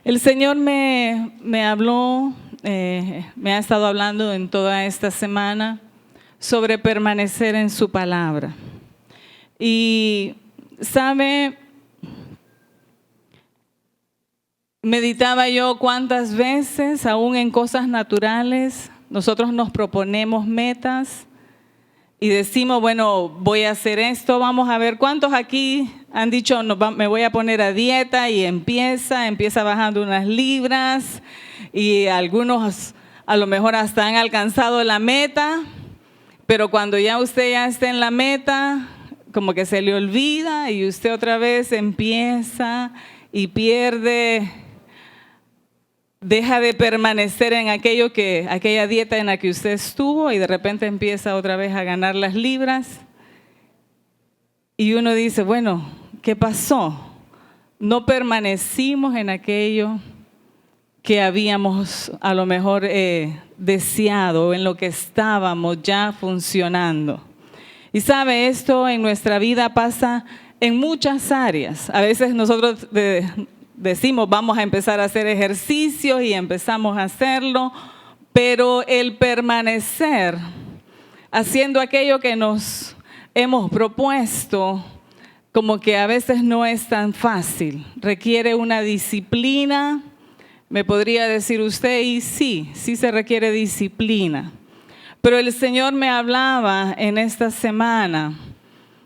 El Señor me habló, me ha estado hablando en toda esta semana sobre permanecer en su palabra. Y, ¿sabe? Meditaba yo cuántas veces, aún en cosas naturales, nosotros nos proponemos metas y decimos, bueno, voy a hacer esto, vamos a ver cuántos aquí han dicho, me voy a poner a dieta y empieza bajando unas libras y algunos a lo mejor hasta han alcanzado la meta, pero cuando ya usted ya esté en la meta, como que se le olvida y usted otra vez empieza y pierde. Deja de permanecer en aquella dieta en la que usted estuvo y de repente empieza otra vez a ganar las libras. Y uno dice, bueno, ¿qué pasó? No permanecimos en aquello que habíamos a lo mejor deseado, en lo que estábamos ya funcionando. Y sabe, esto en nuestra vida pasa en muchas áreas. A veces nosotros decimos vamos a empezar a hacer ejercicios y empezamos a hacerlo, pero el permanecer haciendo aquello que nos hemos propuesto, como que a veces no es tan fácil, requiere una disciplina, me podría decir usted, y sí se requiere disciplina. Pero el Señor me hablaba en esta semana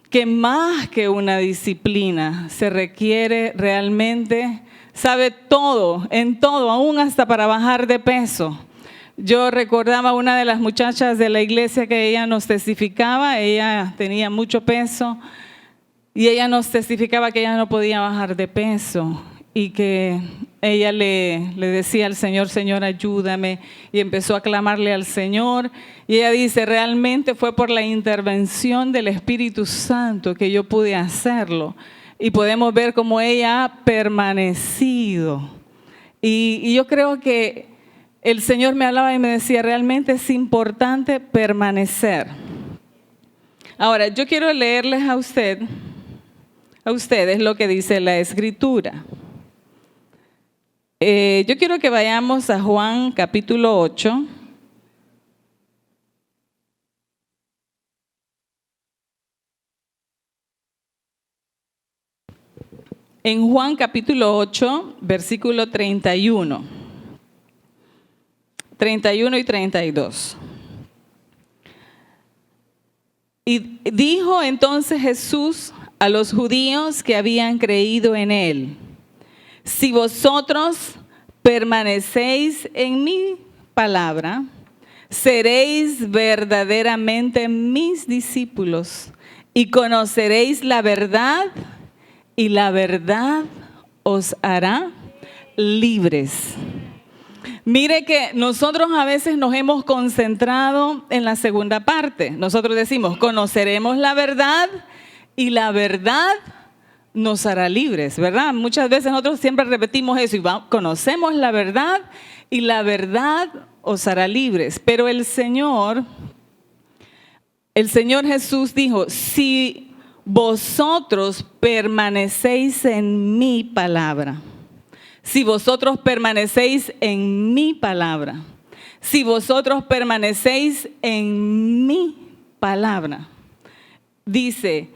que más que una disciplina se requiere realmente, sabe todo, en todo, aún hasta para bajar de peso. Yo recordaba a una de las muchachas de la iglesia que ella nos testificaba, ella tenía mucho peso y ella nos testificaba que ella no podía bajar de peso y que ella le decía al Señor, Señor, ayúdame, y empezó a clamarle al Señor. Y ella dice, realmente fue por la intervención del Espíritu Santo que yo pude hacerlo. Y podemos ver cómo ella ha permanecido. Y yo creo que el Señor me hablaba y me decía, realmente es importante permanecer. Ahora, yo quiero leerles a ustedes lo que dice la Escritura. Yo quiero que vayamos a Juan capítulo 8. En Juan capítulo 8, versículo 31 y 32. Y dijo entonces Jesús a los judíos que habían creído en él, si vosotros permanecéis en mi palabra, seréis verdaderamente mis discípulos y conoceréis la verdad y la verdad os hará libres. Mire que nosotros a veces nos hemos concentrado en la segunda parte. Nosotros decimos, conoceremos la verdad y la verdad nos hará libres, ¿verdad? Muchas veces nosotros siempre repetimos eso y conocemos la verdad y la verdad os hará libres. Pero el Señor Jesús dijo, si vosotros permanecéis en mi palabra, si vosotros permanecéis en mi palabra, si vosotros permanecéis en mi palabra, dice,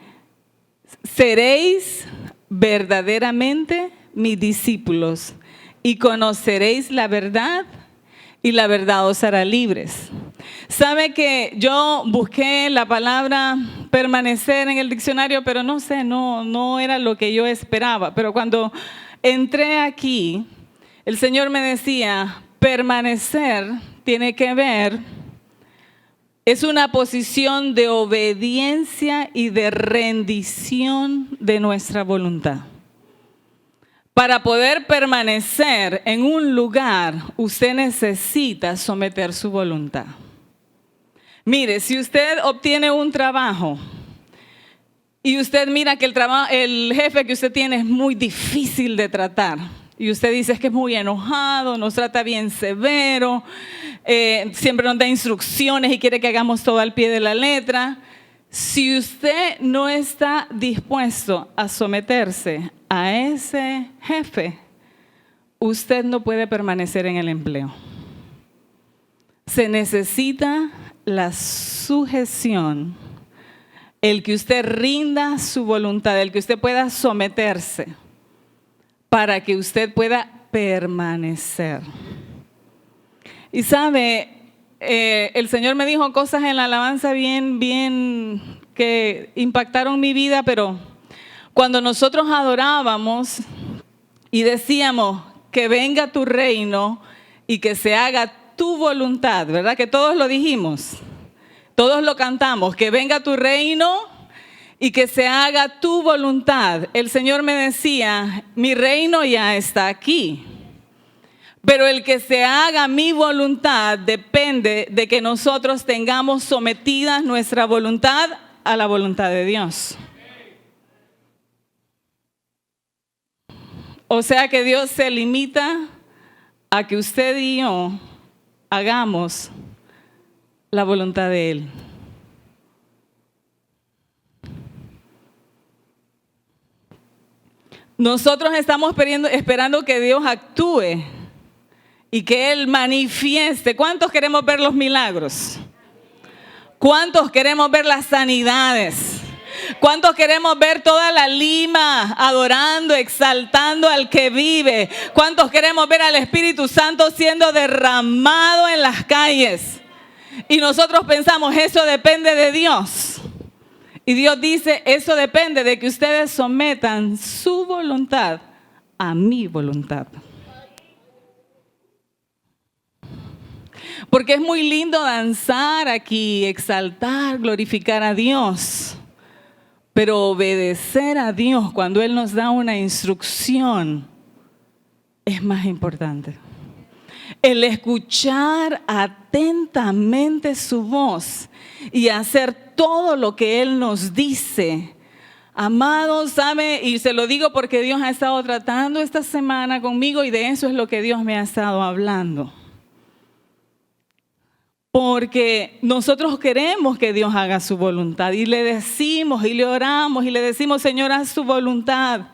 seréis verdaderamente mis discípulos y conoceréis la verdad y la verdad os hará libres. Sabe que yo busqué la palabra permanecer en el diccionario, pero no sé, no era lo que yo esperaba. Pero cuando entré aquí, el Señor me decía, permanecer tiene que ver, es una posición de obediencia y de rendición de nuestra voluntad. Para poder permanecer en un lugar, usted necesita someter su voluntad. Mire, si usted obtiene un trabajo y usted mira que el jefe que usted tiene es muy difícil de tratar, y usted dice es que es muy enojado, nos trata bien severo, siempre nos da instrucciones y quiere que hagamos todo al pie de la letra. Si usted no está dispuesto a someterse a ese jefe, usted no puede permanecer en el empleo. Se necesita la sujeción, el que usted rinda su voluntad, el que usted pueda someterse para que usted pueda permanecer. Y sabe, el Señor me dijo cosas en la alabanza bien que impactaron mi vida, pero cuando nosotros adorábamos y decíamos que venga tu reino y que se haga tu voluntad, ¿verdad? Que todos lo dijimos, todos lo cantamos, que venga tu reino y que se haga tu voluntad. El Señor me decía, mi reino ya está aquí, pero el que se haga mi voluntad depende de que nosotros tengamos sometida nuestra voluntad a la voluntad de Dios. O sea que Dios se limita a que usted y yo hagamos la voluntad de Él. Nosotros estamos esperando que Dios actúe y que Él manifieste. ¿Cuántos queremos ver los milagros? ¿Cuántos queremos ver las sanidades? ¿Cuántos queremos ver toda la Lima adorando, exaltando al que vive? ¿Cuántos queremos ver al Espíritu Santo siendo derramado en las calles? Y nosotros pensamos, eso depende de Dios. Y Dios dice, eso depende de que ustedes sometan su voluntad a mi voluntad. Porque es muy lindo danzar aquí, exaltar, glorificar a Dios. Pero obedecer a Dios cuando Él nos da una instrucción es más importante. El escuchar atentamente su voz y hacer todo lo que Él nos dice. Amados, ¿sabe? Y se lo digo porque Dios ha estado tratando esta semana conmigo y de eso es lo que Dios me ha estado hablando. Porque nosotros queremos que Dios haga su voluntad y le decimos y le oramos y le decimos, Señor, haz su voluntad.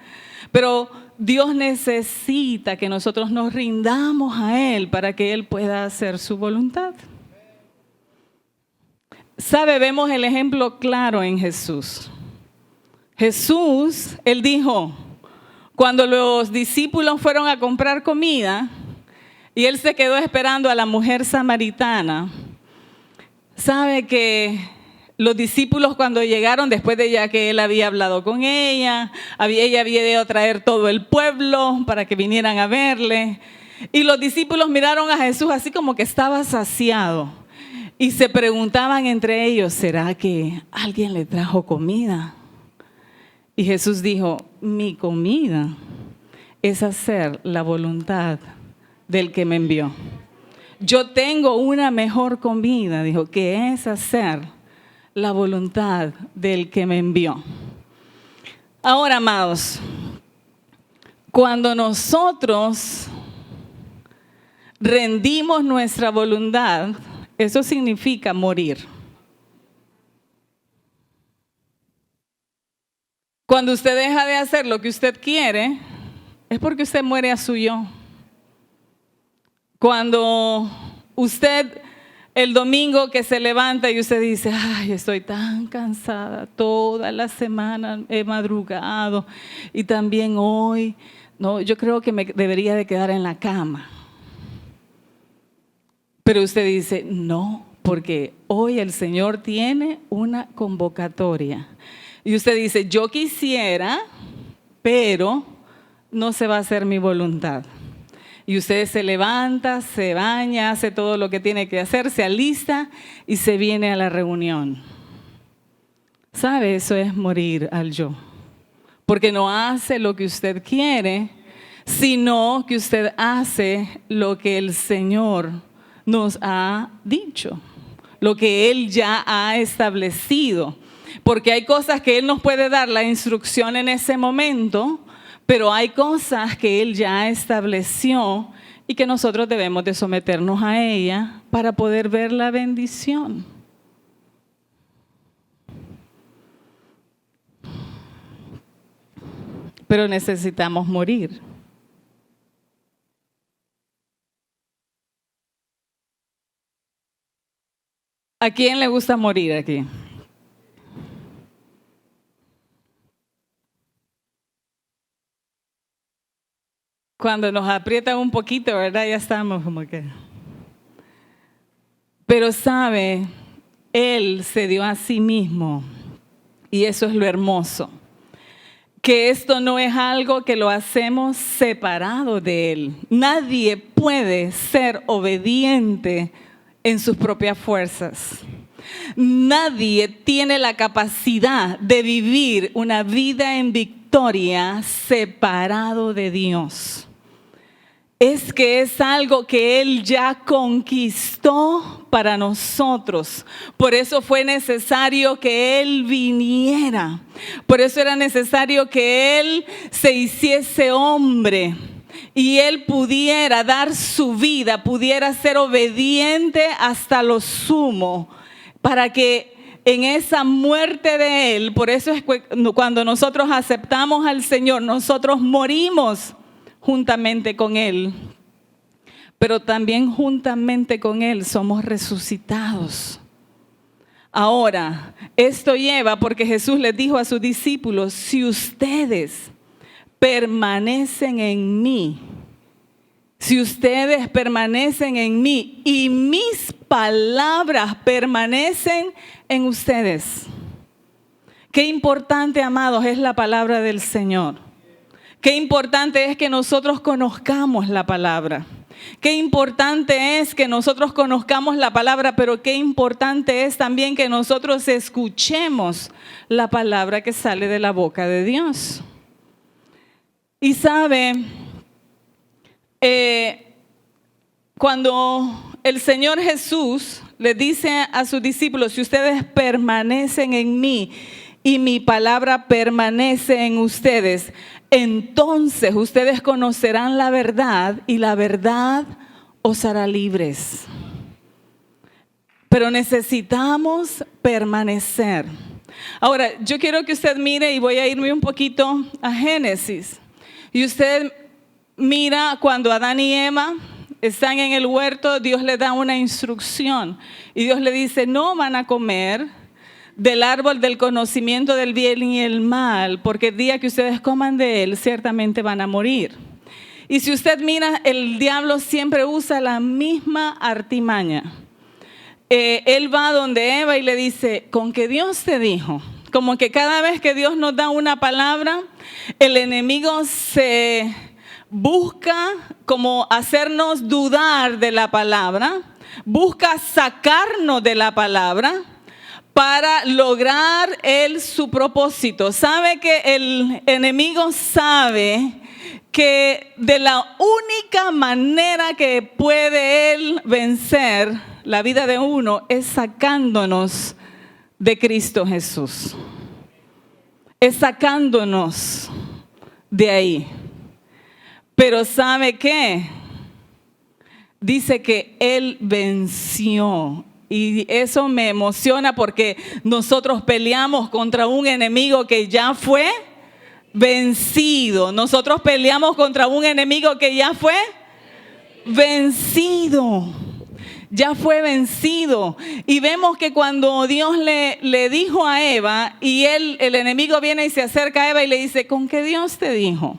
Pero Dios necesita que nosotros nos rindamos a Él para que Él pueda hacer su voluntad. ¿Sabe? Vemos el ejemplo claro en Jesús. Jesús, Él dijo, cuando los discípulos fueron a comprar comida y Él se quedó esperando a la mujer samaritana. Sabe que los discípulos cuando llegaron, después de ya que Él había hablado con ella había ido a traer todo el pueblo para que vinieran a verle. Y los discípulos miraron a Jesús así como que estaba saciado. Y se preguntaban entre ellos, ¿será que alguien le trajo comida? Y Jesús dijo, mi comida es hacer la voluntad del que me envió. Yo tengo una mejor comida, dijo, que es hacer la voluntad del que me envió. Ahora, amados, cuando nosotros rendimos nuestra voluntad, eso significa morir. Cuando usted deja de hacer lo que usted quiere, es porque usted muere a su yo. Cuando usted el domingo que se levanta y usted dice, ay, estoy tan cansada, toda la semana he madrugado y también hoy, no, yo creo que me debería de quedar en la cama. Pero usted dice, no, porque hoy el Señor tiene una convocatoria. Y usted dice, yo quisiera, pero no se va a hacer mi voluntad. Y usted se levanta, se baña, hace todo lo que tiene que hacer, se alista y se viene a la reunión. ¿Sabe? Eso es morir al yo. Porque no hace lo que usted quiere, sino que usted hace lo que el Señor nos ha dicho, lo que Él ya ha establecido. Porque hay cosas que Él nos puede dar la instrucción en ese momento, pero hay cosas que Él ya estableció y que nosotros debemos de someternos a ella para poder ver la bendición. Pero necesitamos morir. ¿A quién le gusta morir aquí? Cuando nos aprietan un poquito, ¿verdad? Ya estamos como que... Pero sabe, Él se dio a sí mismo. Y eso es lo hermoso. Que esto no es algo que lo hacemos separado de Él. Nadie puede ser obediente en sus propias fuerzas. Nadie tiene la capacidad de vivir una vida en victoria separado de Dios. Es que es algo que Él ya conquistó para nosotros. Por eso fue necesario que Él viniera. Por eso era necesario que Él se hiciese hombre y Él pudiera dar su vida, pudiera ser obediente hasta lo sumo, para que en esa muerte de Él, por eso es cuando nosotros aceptamos al Señor, nosotros morimos juntamente con Él, pero también juntamente con Él somos resucitados. Ahora, esto lleva, porque Jesús les dijo a sus discípulos, si ustedes permanecen en mí, si ustedes permanecen en mí y mis palabras permanecen en ustedes. Qué importante, amados, es la palabra del Señor. Qué importante es que nosotros conozcamos la palabra. Qué importante es que nosotros conozcamos la palabra, pero qué importante es también que nosotros escuchemos la palabra que sale de la boca de Dios. Y sabe, cuando el Señor Jesús le dice a sus discípulos, si ustedes permanecen en mí y mi palabra permanece en ustedes, entonces ustedes conocerán la verdad y la verdad os hará libres. Pero necesitamos permanecer. Ahora, yo quiero que usted mire y voy a irme un poquito a Génesis. Y usted mira cuando Adán y Eva están en el huerto, Dios les da una instrucción. Y Dios le dice, no van a comer del árbol del conocimiento del bien y el mal, porque el día que ustedes coman de él, ciertamente van a morir. Y si usted mira, el diablo siempre usa la misma artimaña. Él va donde Eva y le dice, con que Dios te dijo. Como que cada vez que Dios nos da una palabra, el enemigo se busca como hacernos dudar de la palabra, busca sacarnos de la palabra, para lograr él su propósito. Sabe que el enemigo sabe que de la única manera que puede él vencer la vida de uno es sacándonos de Cristo Jesús. Es sacándonos de ahí. Pero ¿sabe qué? Dice que él venció. Y eso me emociona porque nosotros peleamos contra un enemigo que ya fue vencido. Nosotros peleamos contra un enemigo que ya fue vencido. Ya fue vencido. Y vemos que cuando Dios le dijo a Eva y el enemigo viene y se acerca a Eva y le dice, ¿con qué Dios te dijo?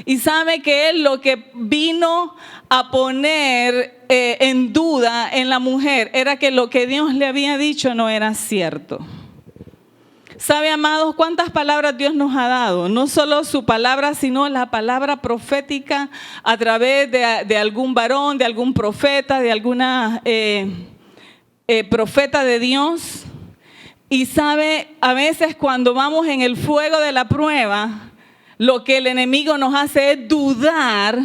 Y sabe que él lo que vino a poner en duda en la mujer era que lo que Dios le había dicho no era cierto. ¿Sabe, amados, cuántas palabras Dios nos ha dado? No solo su palabra, sino la palabra profética a través de algún varón, de algún profeta, de alguna profeta de Dios. Y sabe, a veces cuando vamos en el fuego de la prueba, lo que el enemigo nos hace es dudar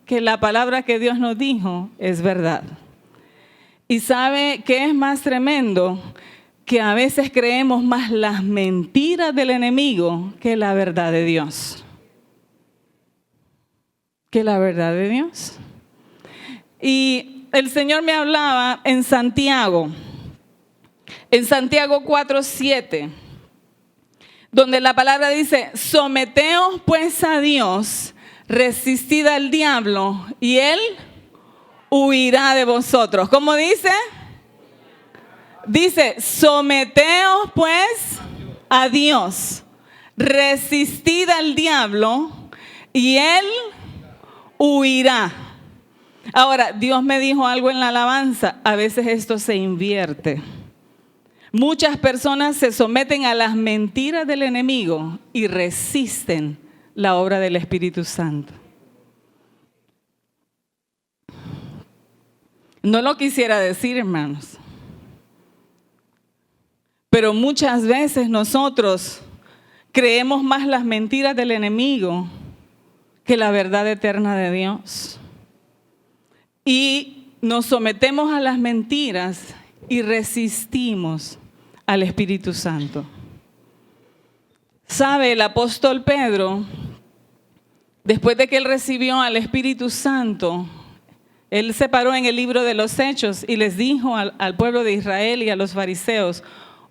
que la palabra que Dios nos dijo es verdad. Y sabe qué es más tremendo, que a veces creemos más las mentiras del enemigo que la verdad de Dios. Que la verdad de Dios. Y el Señor me hablaba en Santiago 4:7. Donde la palabra dice, someteos pues a Dios, resistid al diablo y él huirá de vosotros. ¿Cómo dice? Dice, someteos pues a Dios, resistid al diablo y él huirá. Ahora, Dios me dijo algo en la alabanza, a veces esto se invierte. Muchas personas se someten a las mentiras del enemigo y resisten la obra del Espíritu Santo. No lo quisiera decir, hermanos, pero muchas veces nosotros creemos más las mentiras del enemigo que la verdad eterna de Dios. Y nos sometemos a las mentiras y resistimos al Espíritu Santo. ¿Sabe? El apóstol Pedro, después de que él recibió al Espíritu Santo, él se paró en el libro de los Hechos y les dijo al pueblo de Israel y a los fariseos,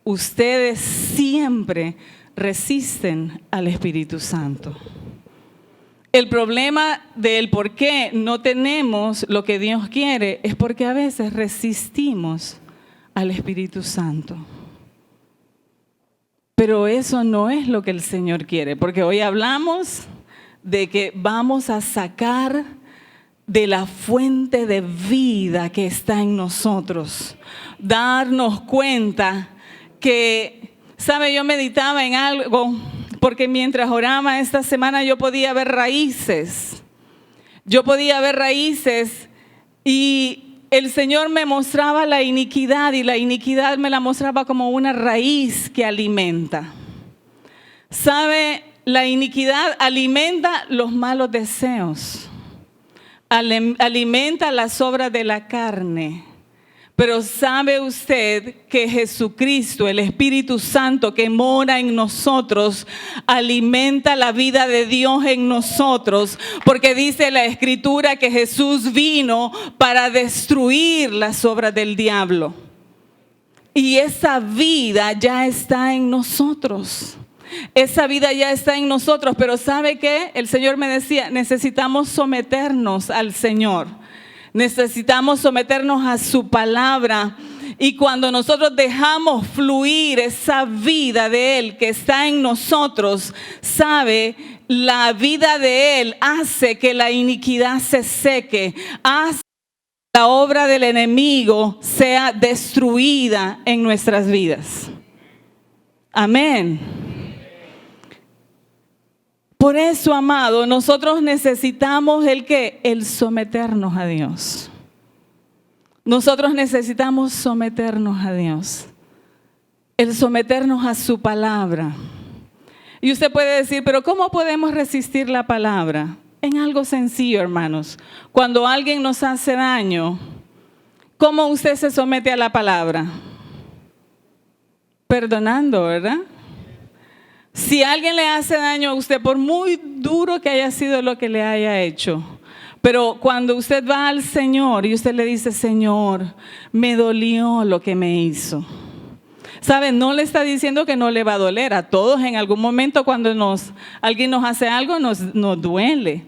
ustedes siempre resisten al Espíritu Santo. El problema del por qué no tenemos lo que Dios quiere es porque a veces resistimos al Espíritu Santo. Pero eso no es lo que el Señor quiere, porque hoy hablamos de que vamos a sacar de la fuente de vida que está en nosotros, darnos cuenta que, ¿sabe? Yo meditaba en algo, porque mientras oraba esta semana yo podía ver raíces. Yo podía ver raíces y el Señor me mostraba la iniquidad y la iniquidad me la mostraba como una raíz que alimenta. ¿Sabe? La iniquidad alimenta los malos deseos, alimenta las obras de la carne. Pero ¿sabe usted que Jesucristo, el Espíritu Santo que mora en nosotros, alimenta la vida de Dios en nosotros? Porque dice la Escritura que Jesús vino para destruir las obras del diablo. Y esa vida ya está en nosotros. Esa vida ya está en nosotros. Pero ¿sabe qué? El Señor me decía, necesitamos someternos al Señor. Necesitamos someternos a su palabra y cuando nosotros dejamos fluir esa vida de Él que está en nosotros, ¿sabe? La vida de Él hace que la iniquidad se seque, hace que la obra del enemigo sea destruida en nuestras vidas. Amén. Por eso, amado, nosotros necesitamos el someternos a Dios. Nosotros necesitamos someternos a Dios. El someternos a su palabra. Y usted puede decir, pero ¿cómo podemos resistir la palabra? En algo sencillo, hermanos. Cuando alguien nos hace daño, ¿cómo usted se somete a la palabra? Perdonando, ¿verdad? Si alguien le hace daño a usted, por muy duro que haya sido lo que le haya hecho, pero cuando usted va al Señor y usted le dice, Señor, me dolió lo que me hizo. ¿Sabe? No le está diciendo que no le va a doler. A todos en algún momento cuando alguien nos hace algo nos duele.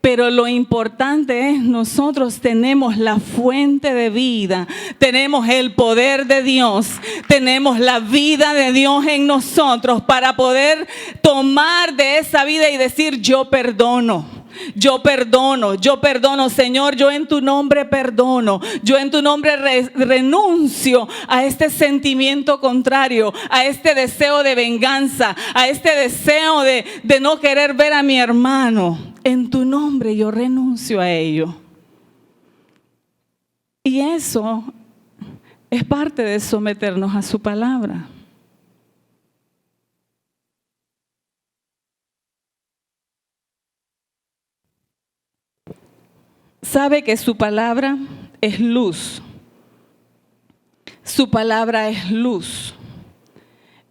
Pero lo importante es nosotros tenemos la fuente de vida, tenemos el poder de Dios, tenemos la vida de Dios en nosotros para poder tomar de esa vida y decir yo perdono. Yo perdono, Señor, yo en tu nombre perdono, yo en tu nombre renuncio a este sentimiento contrario, a este deseo de venganza, a este deseo de no querer ver a mi hermano. En tu nombre yo renuncio a ello. Y eso es parte de someternos a su palabra. Sabe que su palabra es luz. Su palabra es luz.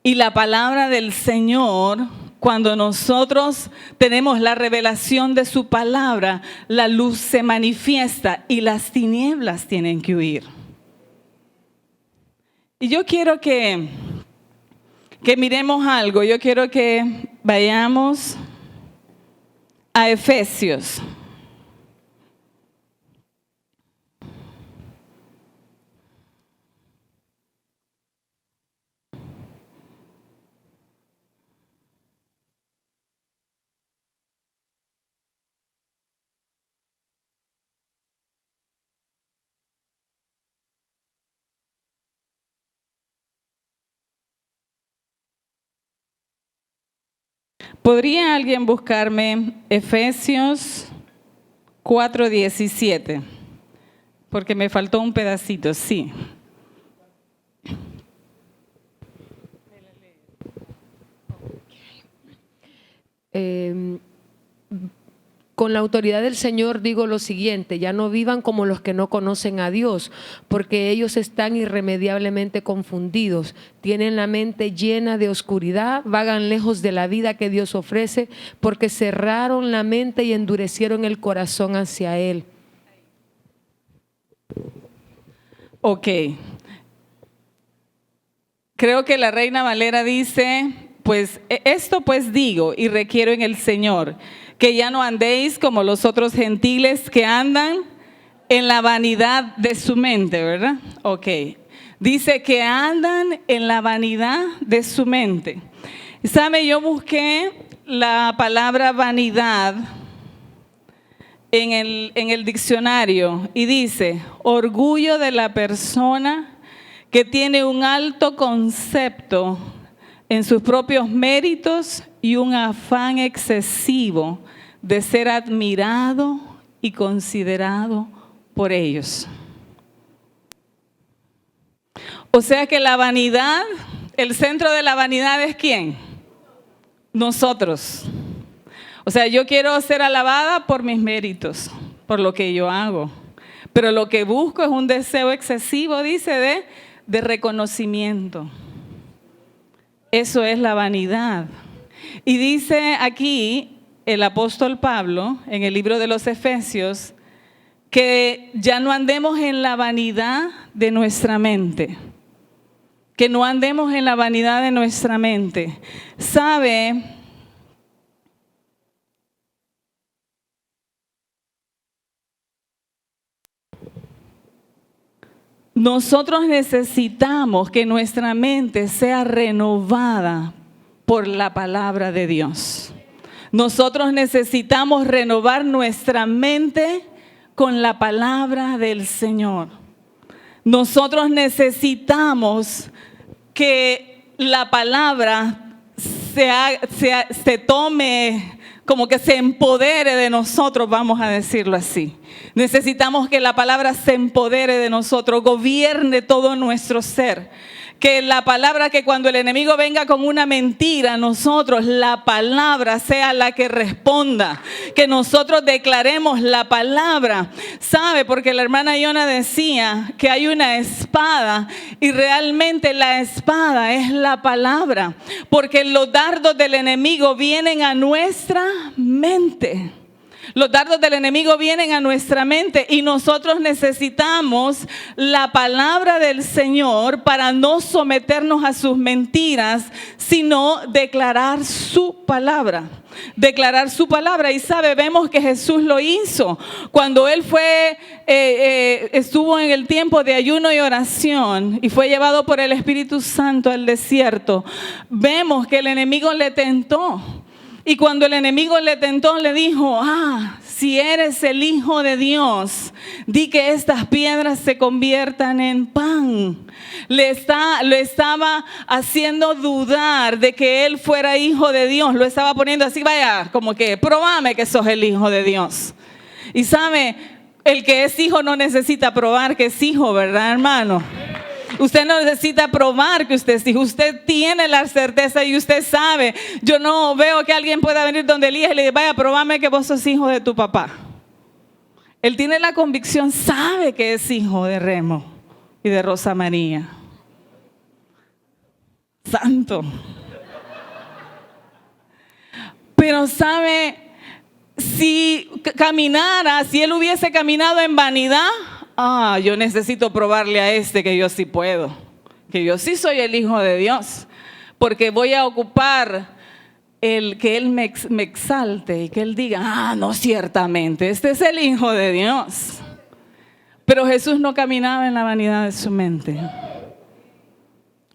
Y la palabra del Señor, cuando nosotros tenemos la revelación de su palabra, la luz se manifiesta y las tinieblas tienen que huir. Y yo quiero que miremos algo. Yo quiero que vayamos a Efesios. ¿Podría alguien buscarme Efesios 4:17? Porque me faltó un pedacito, sí. Con la autoridad del Señor digo lo siguiente: ya no vivan como los que no conocen a Dios, porque ellos están irremediablemente confundidos, tienen la mente llena de oscuridad, vagan lejos de la vida que Dios ofrece, porque cerraron la mente y endurecieron el corazón hacia Él. Ok. Creo que la Reina Valera dice, pues esto pues digo y requiero en el Señor, que ya no andéis como los otros gentiles que andan en la vanidad de su mente, ¿verdad? Ok. Dice que andan en la vanidad de su mente. ¿Sabe? Yo busqué la palabra vanidad en el diccionario y dice, orgullo de la persona que tiene un alto concepto en sus propios méritos y un afán excesivo de ser admirado y considerado por ellos. O sea que la vanidad, el centro de la vanidad es ¿quién? Nosotros. O sea, yo quiero ser alabada por mis méritos, por lo que yo hago. Pero lo que busco es un deseo excesivo, dice, de reconocimiento. Eso es la vanidad. Y dice aquí el apóstol Pablo, en el libro de los Efesios, que ya no andemos en la vanidad de nuestra mente. Que no andemos en la vanidad de nuestra mente. ¿Sabe? Nosotros necesitamos que nuestra mente sea renovada por la palabra de Dios. Nosotros necesitamos renovar nuestra mente con la palabra del Señor. Nosotros necesitamos que la palabra se tome, como que se empodere de nosotros, vamos a decirlo así. Necesitamos que la palabra se empodere de nosotros, gobierne todo nuestro ser. Que la palabra, que cuando el enemigo venga con una mentira, nosotros, la palabra sea la que responda. Que nosotros declaremos la palabra. ¿Sabe? Porque la hermana Yona decía que hay una espada y realmente la espada es la palabra. Porque los dardos del enemigo vienen a nuestra mente. Los dardos del enemigo vienen a nuestra mente y nosotros necesitamos la palabra del Señor para no someternos a sus mentiras, sino declarar su palabra. Declarar su palabra. Y sabe, vemos que Jesús lo hizo cuando él estuvo en el tiempo de ayuno y oración y fue llevado por el Espíritu Santo al desierto. Vemos que el enemigo le tentó. Y cuando el enemigo le tentó, le dijo, si eres el Hijo de Dios, di que estas piedras se conviertan en pan. Le estaba haciendo dudar de que él fuera hijo de Dios. Lo estaba poniendo así, vaya, como que probame que sos el Hijo de Dios. Y sabe, el que es hijo no necesita probar que es hijo, ¿verdad, hermano? Usted no necesita probar que usted es hijo. Usted tiene la certeza y usted sabe. Yo no veo que alguien pueda venir donde Elías y le diga, vaya, probame que vos sos hijo de tu papá. Él tiene la convicción, sabe que es hijo de Remo y de Rosa María. Santo. Pero sabe, si él hubiese caminado en vanidad, yo necesito probarle a este que yo sí puedo, que yo sí soy el Hijo de Dios, porque voy a ocupar que Él me exalte y que Él diga, no, ciertamente, este es el Hijo de Dios. Pero Jesús no caminaba en la vanidad de su mente.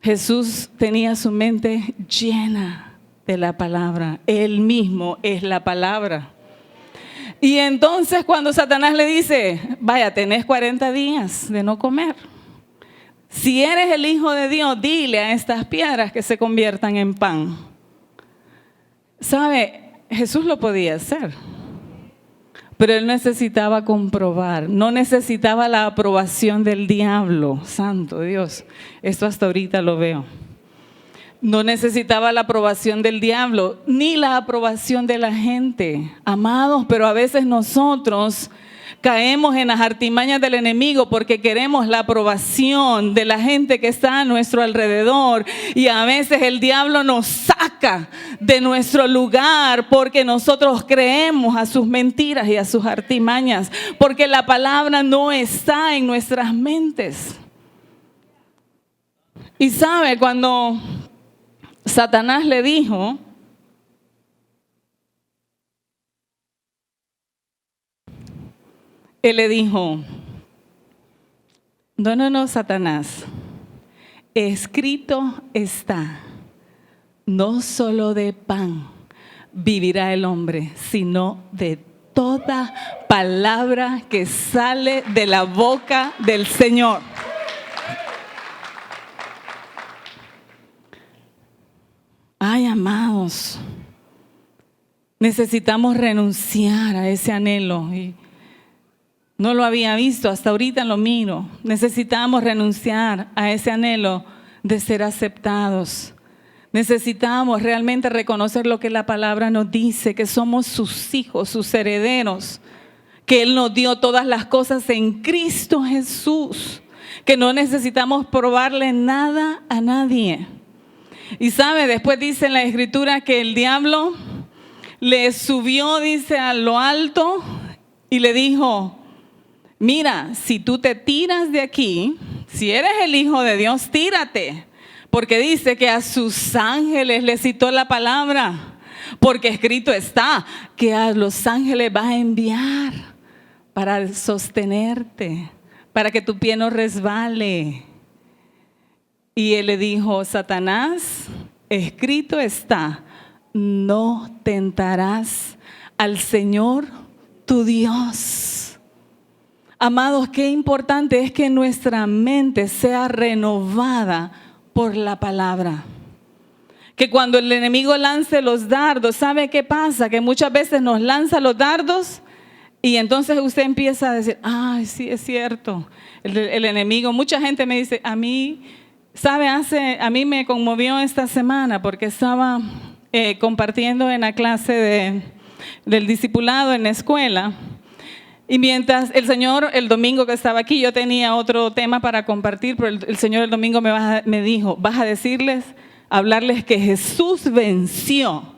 Jesús tenía su mente llena de la palabra. Él mismo es la palabra. Y entonces cuando Satanás le dice, vaya, tenés 40 días de no comer. Si eres el Hijo de Dios, dile a estas piedras que se conviertan en pan. ¿Sabe? Jesús lo podía hacer, pero él necesitaba comprobar, no necesitaba la aprobación del diablo. Santo Dios, esto hasta ahorita lo veo. No necesitaba la aprobación del diablo, ni la aprobación de la gente. Amados, pero a veces nosotros caemos en las artimañas del enemigo porque queremos la aprobación de la gente que está a nuestro alrededor. Y a veces el diablo nos saca de nuestro lugar porque nosotros creemos a sus mentiras y a sus artimañas, porque la palabra no está en nuestras mentes. Y sabe, cuando Satanás le dijo, él le dijo, no, Satanás, escrito está, no solo de pan vivirá el hombre, sino de toda palabra que sale de la boca del Señor. Ay, amados, necesitamos renunciar a ese anhelo. Y no lo había visto, hasta ahorita lo miro. Necesitamos renunciar a ese anhelo de ser aceptados. Necesitamos realmente reconocer lo que la palabra nos dice, que somos sus hijos, sus herederos, que Él nos dio todas las cosas en Cristo Jesús, que no necesitamos probarle nada a nadie. Y sabe, después dice en la Escritura que el diablo le subió, dice, a lo alto y le dijo, mira, si tú te tiras de aquí, si eres el Hijo de Dios, tírate. Porque dice que a sus ángeles le citó la palabra. Porque escrito está que a los ángeles va a enviar para sostenerte, para que tu pie no resbale. Y él le dijo, Satanás, escrito está, no tentarás al Señor tu Dios. Amados, qué importante es que nuestra mente sea renovada por la palabra. Que cuando el enemigo lance los dardos, ¿sabe qué pasa? Que muchas veces nos lanza los dardos y entonces usted empieza a decir, ay, sí, es cierto. El enemigo, mucha gente me dice, a mí, ¿sabe? A mí me conmovió esta semana porque estaba compartiendo en la clase del discipulado en la escuela. Y mientras el Señor, el domingo que estaba aquí, yo tenía otro tema para compartir, pero el Señor el domingo me dijo, vas a hablarles que Jesús venció.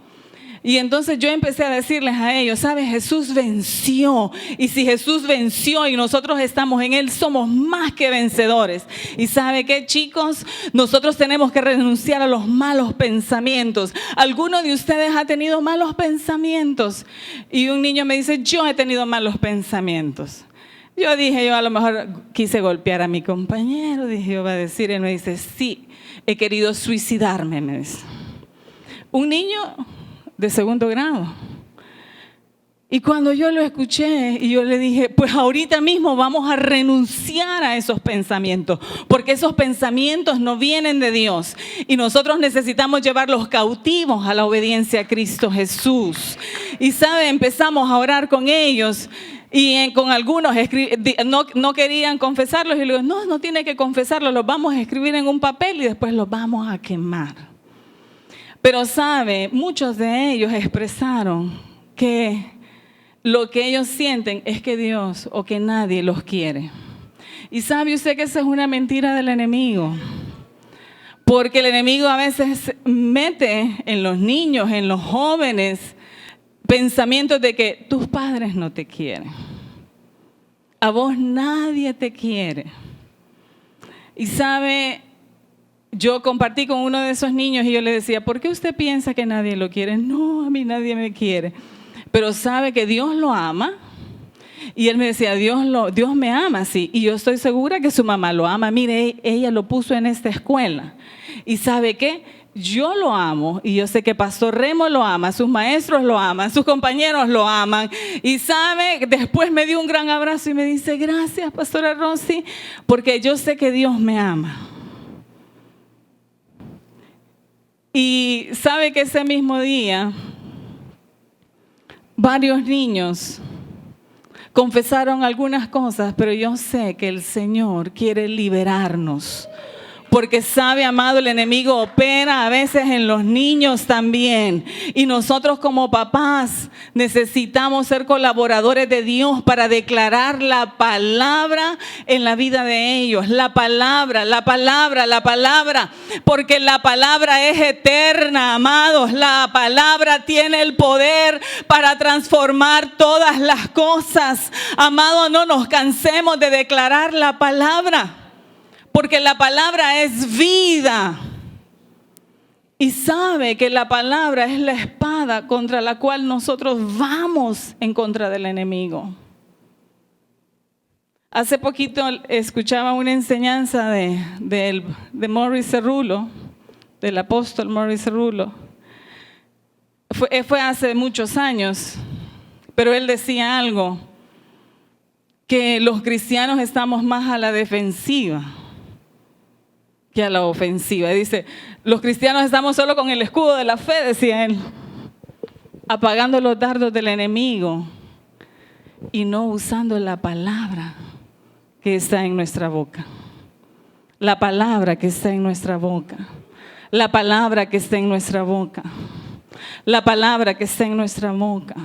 Y entonces yo empecé a decirles a ellos, ¿sabes? Jesús venció. Y si Jesús venció y nosotros estamos en Él, somos más que vencedores. ¿Y sabe qué, chicos? Nosotros tenemos que renunciar a los malos pensamientos. ¿Alguno de ustedes ha tenido malos pensamientos? Y un niño me dice, yo he tenido malos pensamientos. Yo a lo mejor quise golpear a mi compañero, dije, yo va a decir, él me dice, sí, he querido suicidarme, me dice. Un niño de segundo grado. Y cuando yo lo escuché y yo le dije, pues ahorita mismo vamos a renunciar a esos pensamientos, porque esos pensamientos no vienen de Dios y nosotros necesitamos llevarlos cautivos a la obediencia a Cristo Jesús. Y sabe, empezamos a orar con ellos y con algunos no querían confesarlos y le digo, no tiene que confesarlos, los vamos a escribir en un papel y después los vamos a quemar. Pero sabe, muchos de ellos expresaron que lo que ellos sienten es que Dios o que nadie los quiere. Y sabe usted que esa es una mentira del enemigo. Porque el enemigo a veces mete en los niños, en los jóvenes, pensamientos de que tus padres no te quieren. A vos nadie te quiere. Y sabe, yo compartí con uno de esos niños y yo le decía, ¿por qué usted piensa que nadie lo quiere? No, a mí nadie me quiere. Pero sabe que Dios lo ama. Y él me decía, Dios me ama, sí. Y yo estoy segura que su mamá lo ama. Mire, ella lo puso en esta escuela. Y ¿sabe qué? Yo lo amo. Y yo sé que Pastor Remo lo ama, sus maestros lo aman, sus compañeros lo aman. Y ¿sabe? Después me dio un gran abrazo y me dice, gracias, Pastora Rosy, porque yo sé que Dios me ama. Y sabe que ese mismo día varios niños confesaron algunas cosas, pero yo sé que el Señor quiere liberarnos. Porque sabe, amado, el enemigo opera a veces en los niños también. Y nosotros como papás necesitamos ser colaboradores de Dios para declarar la palabra en la vida de ellos. La palabra, la palabra, la palabra. Porque la palabra es eterna, amados. La palabra tiene el poder para transformar todas las cosas. Amados, no nos cansemos de declarar la palabra. Porque la palabra es vida. Y sabe que la palabra es la espada contra la cual nosotros vamos en contra del enemigo. Hace poquito escuchaba una enseñanza de Morris Cerullo, del apóstol Morris Cerullo. Fue hace muchos años, pero él decía algo, que los cristianos estamos más a la defensiva que a la ofensiva. Dice, los cristianos estamos solo con el escudo de la fe, decía él, apagando los dardos del enemigo y no usando la palabra que está en nuestra boca. La palabra que está en nuestra boca. La palabra que está en nuestra boca. La palabra que está en nuestra boca.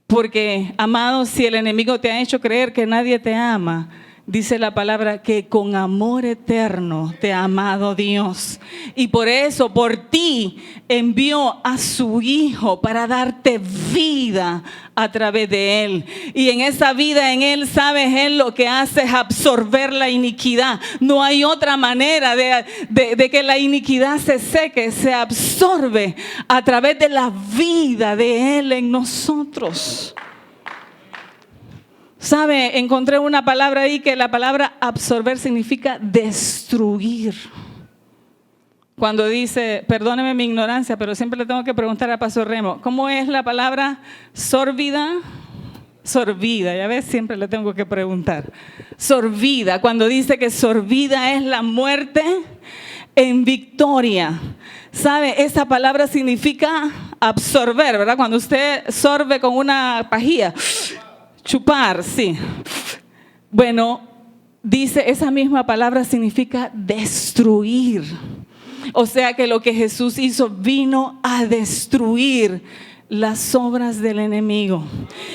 Porque, amados, si el enemigo te ha hecho creer que nadie te ama, dice la palabra que con amor eterno te ha amado Dios. Y por eso, por ti, envió a su Hijo para darte vida a través de Él. Y en esa vida en Él, ¿sabes? Él lo que hace es absorber la iniquidad. No hay otra manera de que la iniquidad se seque, se absorbe a través de la vida de Él en nosotros. ¿Sabe? Encontré una palabra ahí que la palabra absorber significa destruir. Cuando dice, perdóneme mi ignorancia, pero siempre le tengo que preguntar a Pastor Remo, ¿cómo es la palabra sorbida? Sorbida, ya ves, siempre le tengo que preguntar. Sorbida, cuando dice que sorbida es la muerte en victoria. ¿Sabe? Esa palabra significa absorber, ¿verdad? Cuando usted sorbe con una pajilla. Chupar, sí. Bueno, dice esa misma palabra significa destruir. O sea que lo que Jesús hizo vino a destruir las obras del enemigo.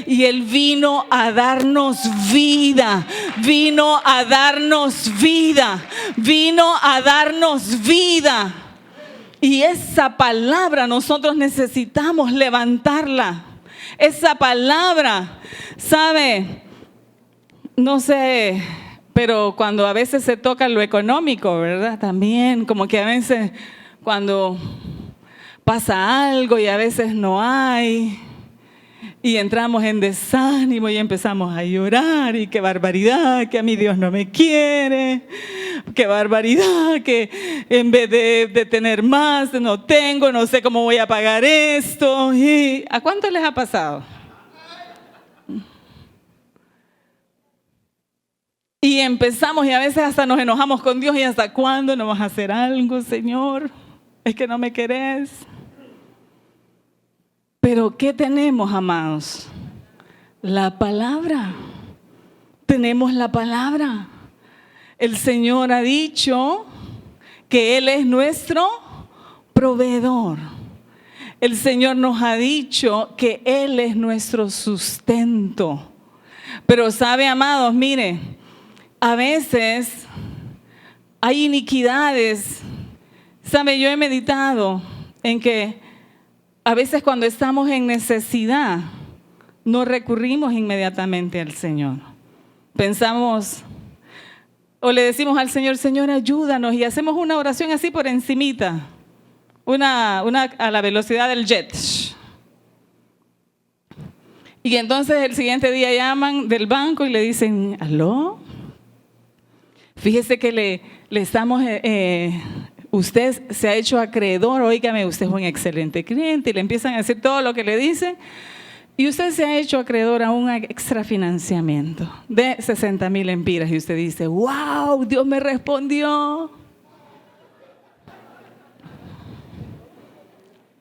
Y Él vino a darnos vida. Vino a darnos vida. Vino a darnos vida. Y esa palabra nosotros necesitamos levantarla. Esa palabra, ¿sabe? No sé, pero cuando a veces se toca lo económico, ¿verdad? También, como que a veces cuando pasa algo y a veces no hay, y entramos en desánimo y empezamos a llorar, y qué barbaridad, que a mí Dios no me quiere, qué barbaridad, que en vez de tener más, no tengo, no sé cómo voy a pagar esto. ¿Y a cuánto les ha pasado? Y empezamos y a veces hasta nos enojamos con Dios, y ¿hasta cuándo no vas a hacer algo, Señor? Es que no me querés. Pero ¿qué tenemos, amados? La palabra. Tenemos la palabra. El Señor ha dicho que Él es nuestro proveedor. El Señor nos ha dicho que Él es nuestro sustento. Pero sabe, amados, mire, a veces hay iniquidades. Sabe, yo he meditado en que a veces cuando estamos en necesidad no recurrimos inmediatamente al Señor. Pensamos o le decimos al Señor, Señor, ayúdanos, y hacemos una oración así por encimita, una a la velocidad del jet. Y entonces el siguiente día llaman del banco y le dicen, ¿aló? Fíjese que le estamos, usted se ha hecho acreedor, óigame, usted es un excelente cliente, y le empiezan a decir todo lo que le dicen. Y usted se ha hecho acreedor a un extrafinanciamiento de 60,000 lempiras. Y usted dice, wow, Dios me respondió.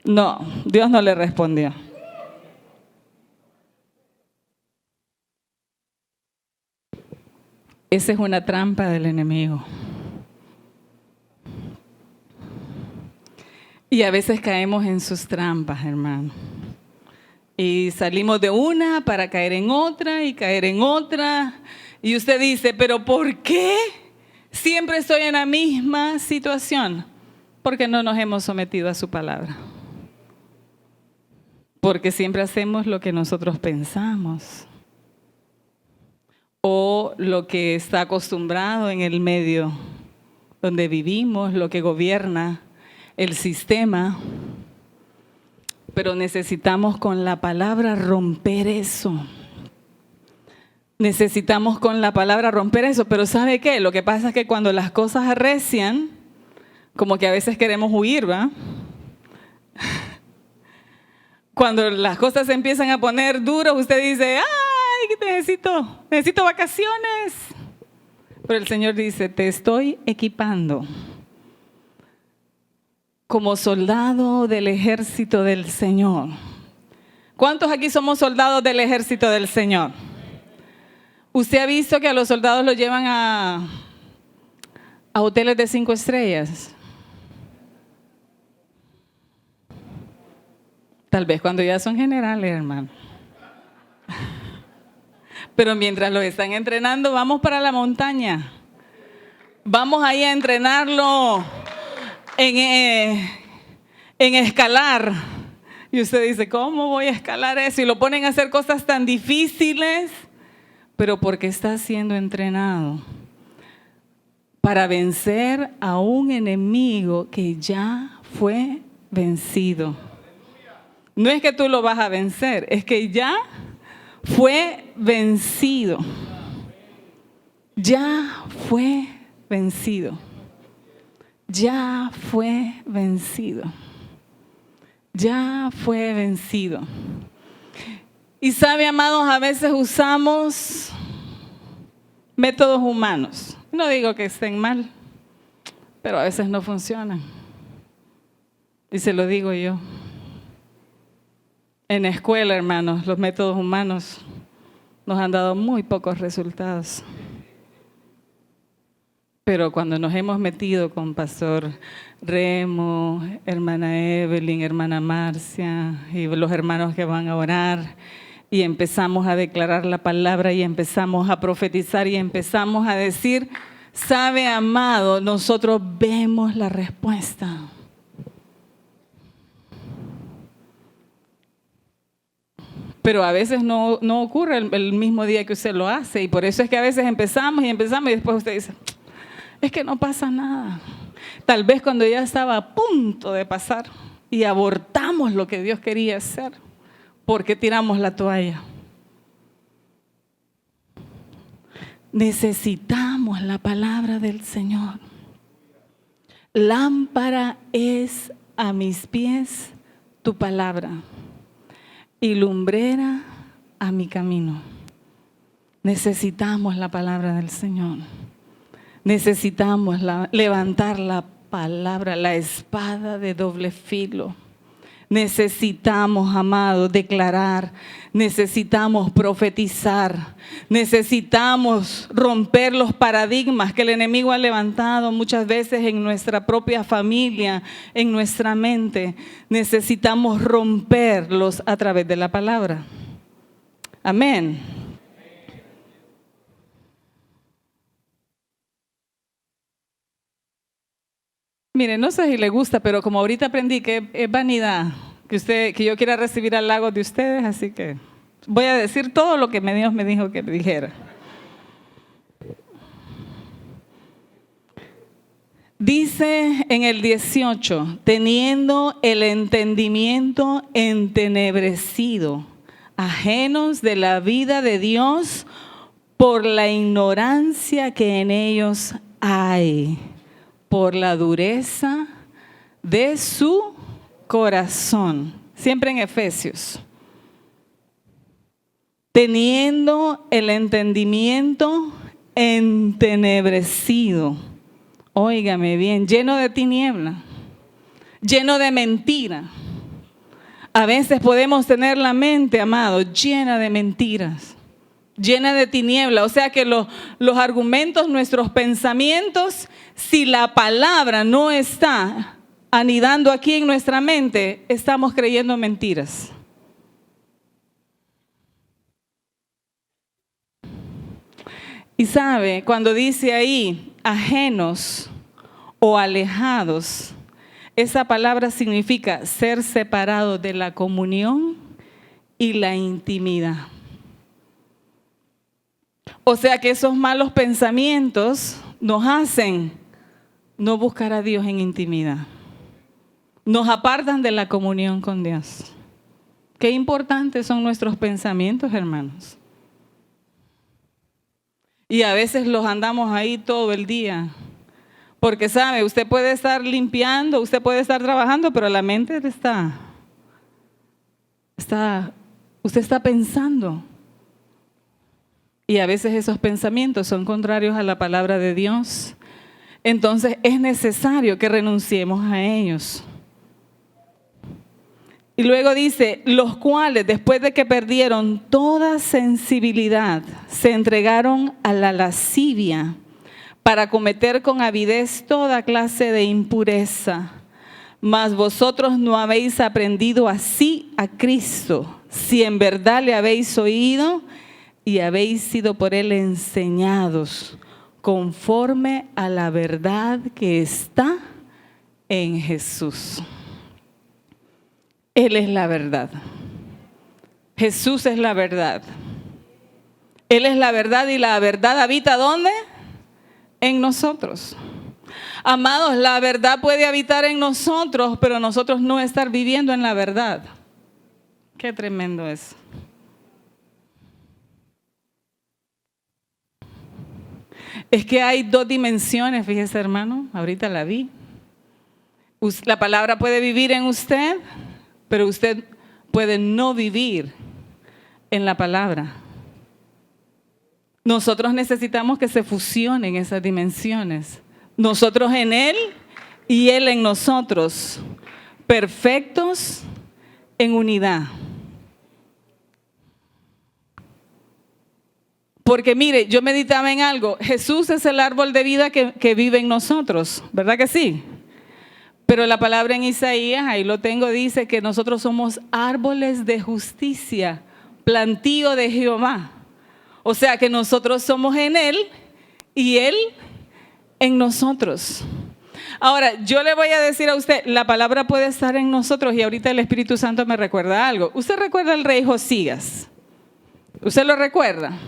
No, Dios no le respondió. Esa es una trampa del enemigo. Y a veces caemos en sus trampas, hermano. Y salimos de una para caer en otra y caer en otra. Y usted dice, ¿pero por qué siempre estoy en la misma situación? Porque no nos hemos sometido a su palabra. Porque siempre hacemos lo que nosotros pensamos. O lo que está acostumbrado en el medio donde vivimos, lo que gobierna el sistema. Pero necesitamos con la palabra romper eso. Necesitamos con la palabra romper eso. Pero ¿sabe qué? Lo que pasa es que cuando las cosas arrecian, como que a veces queremos huir, ¿va? Cuando las cosas se empiezan a poner duras, usted dice, ¡ay, necesito vacaciones! Pero el Señor dice, te estoy equipando como soldado del ejército del Señor. ¿Cuántos aquí somos soldados del ejército del Señor? ¿Usted ha visto que a los soldados los llevan a hoteles de 5 estrellas? Tal vez cuando ya son generales, hermano. Pero mientras los están entrenando, vamos para la montaña. Vamos ahí a entrenarlo en escalar. Y usted dice, ¿cómo voy a escalar eso? Y lo ponen a hacer cosas tan difíciles, pero porque está siendo entrenado para vencer a un enemigo que ya fue vencido. No es que tú lo vas a vencer, es que ya fue vencido. Ya fue vencido. Ya fue vencido. Ya fue vencido. Y sabe, amados, a veces usamos métodos humanos. No digo que estén mal, pero a veces no funcionan. Y se lo digo yo. En la escuela, hermanos, los métodos humanos nos han dado muy pocos resultados. Pero cuando nos hemos metido con Pastor Remo, hermana Evelyn, hermana Marcia y los hermanos que van a orar, y empezamos a declarar la palabra y empezamos a profetizar y empezamos a decir, sabe, amado, nosotros vemos la respuesta. Pero a veces no ocurre el mismo día que usted lo hace, y por eso es que a veces empezamos y después usted dice, es que no pasa nada. Tal vez cuando ya estaba a punto de pasar y abortamos lo que Dios quería hacer, porque tiramos la toalla. Necesitamos la palabra del Señor. Lámpara es a mis pies tu palabra y lumbrera a mi camino. Necesitamos la palabra del Señor. Necesitamos levantar la palabra, la espada de doble filo. Necesitamos, amados, declarar. Necesitamos profetizar. Necesitamos romper los paradigmas que el enemigo ha levantado muchas veces en nuestra propia familia, en nuestra mente. Necesitamos romperlos a través de la palabra. Amén. Mire, no sé si le gusta, pero como ahorita aprendí que es vanidad que yo quiera recibir halagos de ustedes, así que voy a decir todo lo que Dios me dijo que dijera. Dice en el 18, teniendo el entendimiento entenebrecido, ajenos de la vida de Dios por la ignorancia que en ellos hay, por la dureza de su corazón. Siempre en Efesios. Teniendo el entendimiento entenebrecido. Óigame bien, lleno de tiniebla, lleno de mentira. A veces podemos tener la mente, amado, llena de mentiras. llena de tiniebla. O sea que los argumentos, nuestros pensamientos, si la palabra no está anidando aquí en nuestra mente, estamos creyendo mentiras. Y sabe, cuando dice ahí ajenos o alejados, esa palabra significa ser separado de la comunión y la intimidad. O sea que esos malos pensamientos nos hacen no buscar a Dios en intimidad. Nos apartan de la comunión con Dios. Qué importantes son nuestros pensamientos, hermanos. Y a veces los andamos ahí todo el día. Porque sabe, usted puede estar limpiando, usted puede estar trabajando, pero la mente usted está pensando. Y a veces esos pensamientos son contrarios a la palabra de Dios. Entonces es necesario que renunciemos a ellos. Y luego dice, los cuales después de que perdieron toda sensibilidad, se entregaron a la lascivia para cometer con avidez toda clase de impureza. Mas vosotros no habéis aprendido así a Cristo, si en verdad le habéis oído y habéis sido por él enseñados, conforme a la verdad que está en Jesús. Él es la verdad. Jesús es la verdad. Él es la verdad y la verdad habita ¿dónde? En nosotros. Amados, la verdad puede habitar en nosotros, pero nosotros no estar viviendo en la verdad. Qué tremendo es. Es que hay dos dimensiones, fíjese hermano, ahorita la vi. La palabra puede vivir en usted, pero usted puede no vivir en la palabra. Nosotros necesitamos que se fusionen esas dimensiones. Nosotros en Él y Él en nosotros, perfectos en unidad. Porque mire, yo meditaba en algo. Jesús es el árbol de vida que vive en nosotros, ¿verdad que sí? Pero la palabra en Isaías, ahí lo tengo, dice que nosotros somos árboles de justicia, plantío de Jehová. O sea que nosotros somos en Él y Él en nosotros. Ahora, yo le voy a decir a usted, la palabra puede estar en nosotros y ahorita el Espíritu Santo me recuerda algo. ¿Usted recuerda al rey Josías? ¿Usted lo recuerda?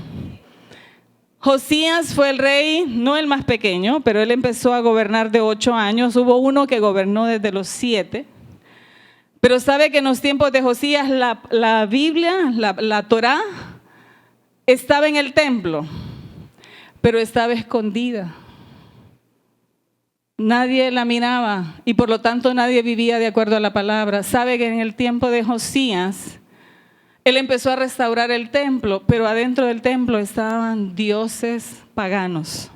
Josías fue el rey, no el más pequeño, pero él empezó a gobernar de 8 años. Hubo uno que gobernó desde los 7. Pero sabe que en los tiempos de Josías la Biblia, la Torá, estaba en el templo, pero estaba escondida. Nadie la miraba y por lo tanto nadie vivía de acuerdo a la palabra. Sabe que en el tiempo de Josías, él empezó a restaurar el templo, pero adentro del templo estaban dioses paganos.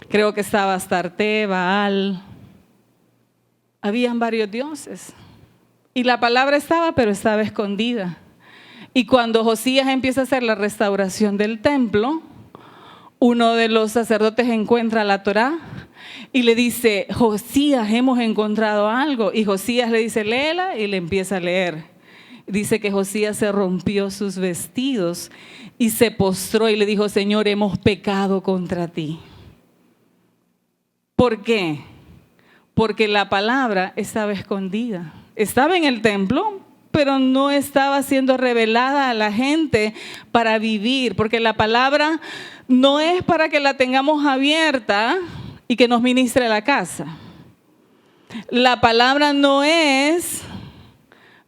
Creo que estaba Astarte, Baal. Habían varios dioses. Y la palabra estaba, pero estaba escondida. Y cuando Josías empieza a hacer la restauración del templo, uno de los sacerdotes encuentra la Torá y le dice, Josías, hemos encontrado algo. Y Josías le dice, léela, y le empieza a leer. Dice que Josías se rompió sus vestidos y se postró y le dijo, Señor, hemos pecado contra ti. ¿Por qué? Porque la palabra estaba escondida. Estaba en el templo, pero no estaba siendo revelada a la gente para vivir. Porque la palabra no es para que la tengamos abierta y que nos ministre la casa. La palabra no es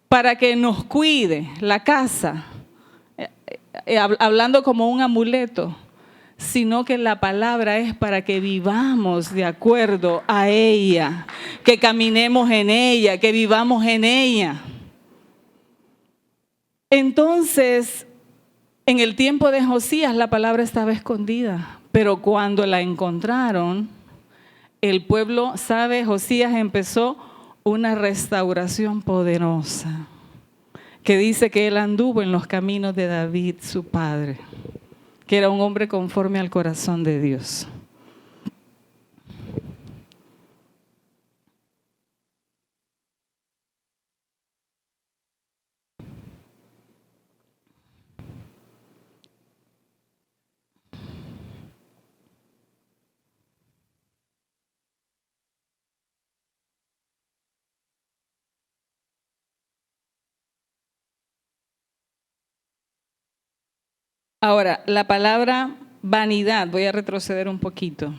para que nos cuide la casa, hablando como un amuleto, sino que la palabra es para que vivamos de acuerdo a ella, que caminemos en ella, que vivamos en ella. Entonces, en el tiempo de Josías la palabra estaba escondida, pero cuando la encontraron, el pueblo, sabe, Josías empezó una restauración poderosa, que dice que él anduvo en los caminos de David, su padre. que era un hombre conforme al corazón de Dios. Ahora, la palabra vanidad, voy a retroceder un poquito.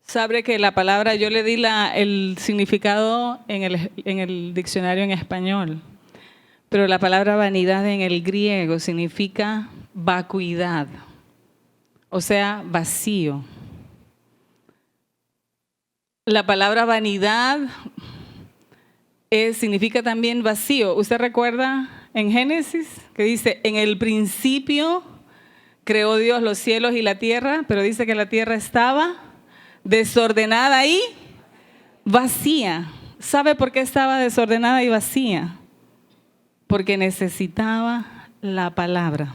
Sabe que la palabra, yo le di el significado en el diccionario en español, pero la palabra vanidad en el griego significa vacuidad, o sea, vacío. La palabra vanidad significa también vacío. ¿Usted recuerda en Génesis que dice, en el principio creó Dios los cielos y la tierra, pero dice que la tierra estaba desordenada y vacía? ¿Sabe por qué estaba desordenada y vacía? Porque necesitaba la palabra.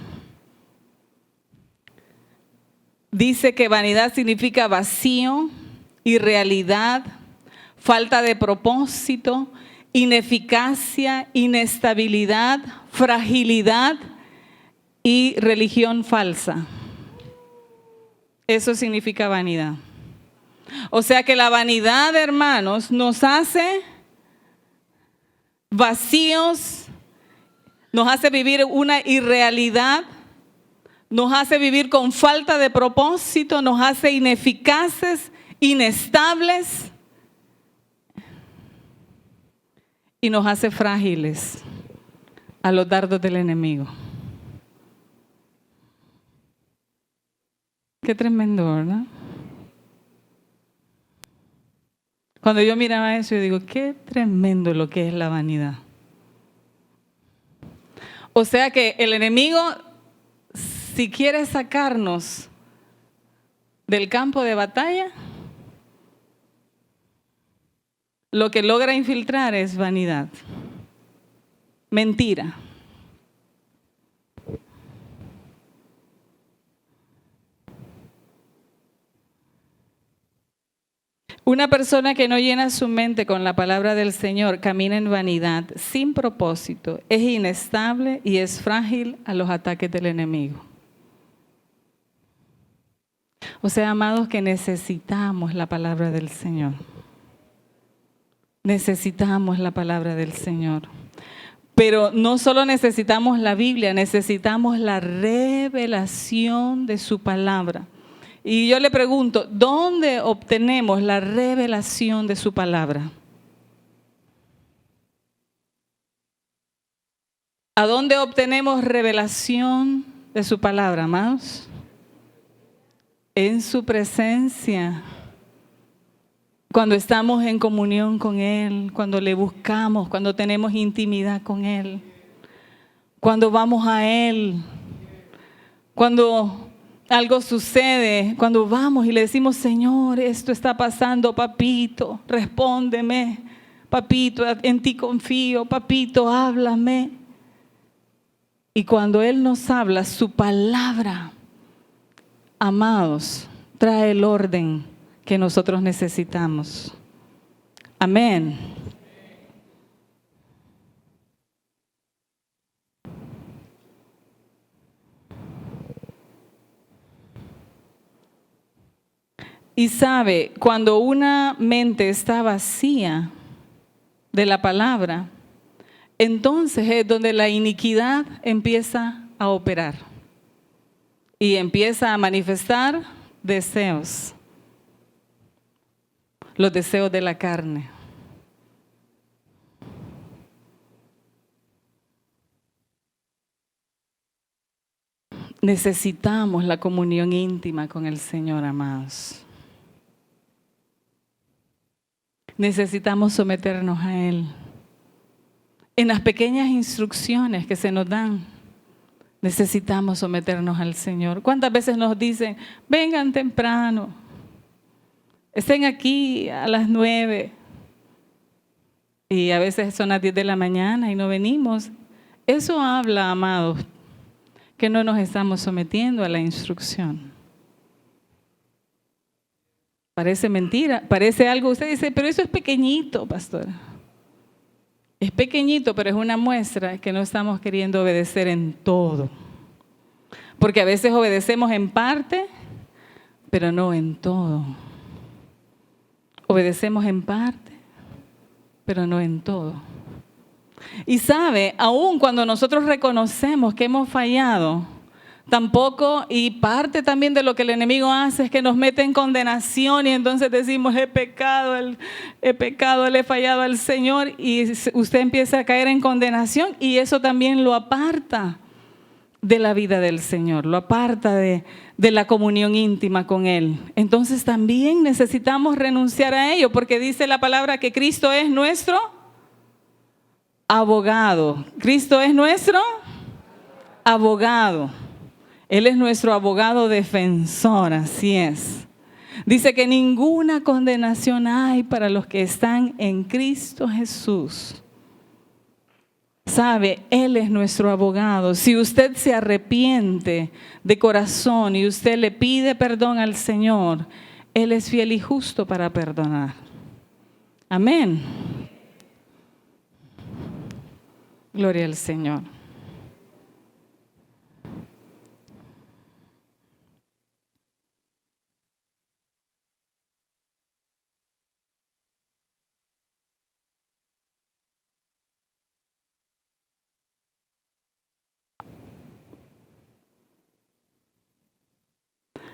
Dice que vanidad significa vacío, irrealidad, falta de propósito, ineficacia, inestabilidad, fragilidad y religión falsa. Eso significa vanidad. O sea que la vanidad, hermanos, nos hace vacíos, nos hace vivir una irrealidad, nos hace vivir con falta de propósito, nos hace ineficaces, inestables y nos hace frágiles a los dardos del enemigo. Qué tremendo, ¿verdad? Cuando yo miraba eso, yo digo, qué tremendo lo que es la vanidad. O sea que el enemigo, si quiere sacarnos del campo de batalla, lo que logra infiltrar es vanidad, mentira. Una persona que no llena su mente con la palabra del Señor camina en vanidad, sin propósito, es inestable y es frágil a los ataques del enemigo. O sea, amados, que necesitamos la palabra del Señor. Necesitamos la palabra del Señor. Pero no solo necesitamos la Biblia, necesitamos la revelación de su palabra. Y yo le pregunto, ¿dónde obtenemos la revelación de su palabra? ¿A dónde obtenemos revelación de su palabra, amados? En su presencia. Cuando estamos en comunión con Él, cuando le buscamos, cuando tenemos intimidad con Él, cuando vamos a Él, cuando algo sucede, cuando vamos y le decimos, Señor, esto está pasando, papito, respóndeme, papito, en ti confío, papito, háblame. Y cuando Él nos habla, su palabra, amados, trae el orden que nosotros necesitamos. Amén. Y sabe, cuando una mente está vacía de la palabra, entonces es donde la iniquidad empieza a operar y empieza a manifestar deseos, los deseos de la carne. Necesitamos la comunión íntima con el Señor, amados. Necesitamos someternos a Él. En las pequeñas instrucciones que se nos dan, necesitamos someternos al Señor. ¿Cuántas veces nos dicen, vengan temprano, estén aquí a las 9? Y a veces son las 10 de la mañana y no venimos. Eso habla, amados, que no nos estamos sometiendo a la instrucción. Parece mentira, parece algo, usted dice, pero eso es pequeñito, pastora. Es pequeñito, pero es una muestra que no estamos queriendo obedecer en todo. Porque a veces obedecemos en parte, pero no en todo. Obedecemos en parte, pero no en todo. Y sabe, aun cuando nosotros reconocemos que hemos fallado, tampoco, y parte también de lo que el enemigo hace es que nos mete en condenación y entonces decimos, he pecado, le he fallado al Señor, y usted empieza a caer en condenación y eso también lo aparta de la vida del Señor, lo aparta de la comunión íntima con Él. Entonces también necesitamos renunciar a ello, porque dice la palabra que Cristo es nuestro abogado. Cristo es nuestro abogado. Él es nuestro abogado defensor, así es. Dice que ninguna condenación hay para los que están en Cristo Jesús. Sabe, Él es nuestro abogado. Si usted se arrepiente de corazón y usted le pide perdón al Señor, Él es fiel y justo para perdonar. Amén. Gloria al Señor.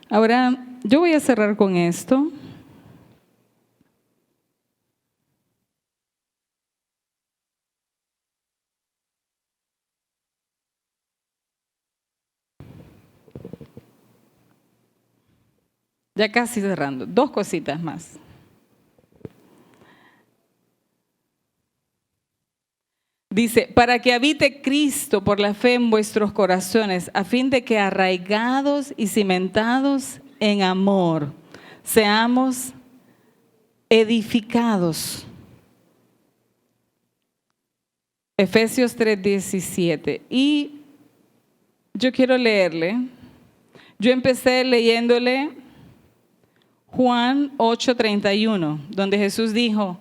Ahora, yo voy a cerrar con esto. Ya casi cerrando. 2 cositas más. Dice, para que habite Cristo por la fe en vuestros corazones, a fin de que arraigados y cimentados en amor, seamos edificados. Efesios 3:17. Y yo quiero leerle. Yo empecé leyéndole Juan 8:31, donde Jesús dijo,